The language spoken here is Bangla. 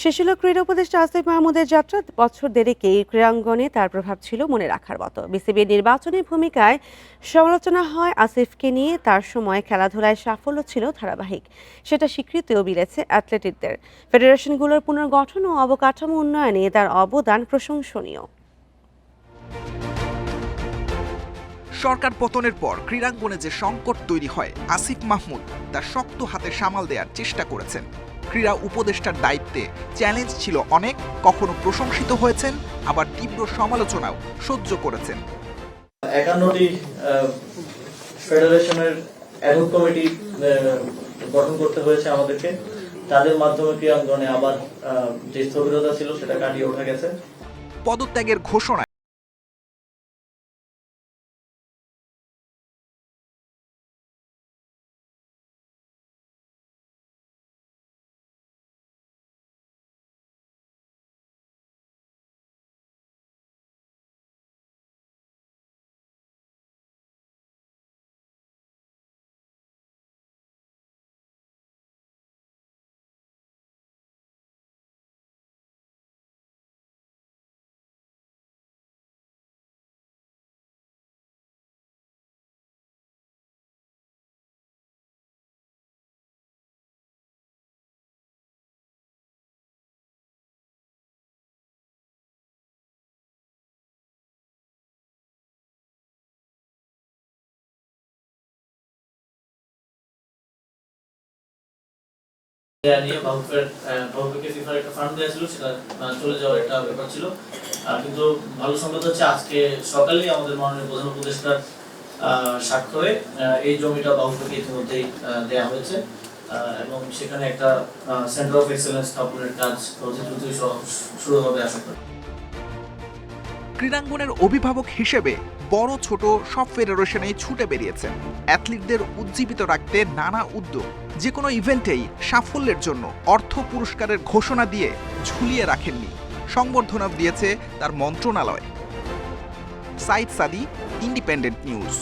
শেষ হলো ক্রীড়া উপদেষ্টা আসিফ মাহমুদের যাত্রা। বছর দেড়েকেই ক্রীড়াঙ্গনে তার প্রভাব ছিল মনে রাখার মতো। বিসিবির নির্বাচনী ভূমিকায় সমালোচনা হয় আসিফকে নিয়ে। তার সময় খেলাধুলায় সাফল্য ছিল ধারাবাহিক, সেটা স্বীকৃতিও মিলেছে অ্যাথলেটিকদের। ফেডারেশনগুলোর পুনর্গঠন ও অবকাঠামো উন্নয়নে তার অবদান প্রশংসনীয়। সরকার পতনের পর ক্রীড়াঙ্গনে যে সংকট তৈরি হয়, আসিফ মাহমুদ তার শক্ত হাতে সামাল দেওয়ার চেষ্টা করেছেন। ক্রীড়া উপদেষ্টার দায়িত্বে চ্যালেঞ্জ ছিল অনেক, কখনো প্রশংসিত হয়েছেন, আবার তীব্র সমালোচনাও সহ্য করেছেন। 51টি ফেডারেশনের অ্যাডহক কমিটি গঠন করতে হয়েছে আমাদেরকে। তাদের মাধ্যমে ক্রীড়াঙ্গনে আবার যে স্থবিরতা ছিল সেটা কাটিয়ে ওঠা গেছে। পদত্যাগের ঘোষণা নিয়ে বাহুকে ফিফার একটা ফান্ড দেওয়া ছিল, সেটা চলে যাওয়ার একটা ব্যাপার ছিল। কিন্তু ভালো সংবাদ হচ্ছে আজকে সকালেই আমাদের মাননীয় প্রধান উপদেষ্টার স্বাক্ষরে এই জমিটা বাহুকে ইতিমধ্যেই দেওয়া হয়েছে এবং সেখানে একটা সেন্টার অফ এক্সেলেন্স স্থাপনের কাজ অতি দ্রুতই শুরু হবে আশা করি। ক্রীড়াঙ্গনের অভিভাবক হিসেবে বড় ছোট সব ফেডারেশনেই ছুটে বেরিয়েছেন। অ্যাথলিটদের উজ্জীবিত রাখতে নানা উদ্যোগ, যে কোনো ইভেন্টেই সাফল্যের জন্য অর্থ পুরস্কারের ঘোষণা দিয়ে ঝুলিয়ে রাখেননি, সংবর্ধনা দিয়েছে তার মন্ত্রণালয়। সাইদ সাদি, ইন্ডিপেন্ডেন্ট নিউজ।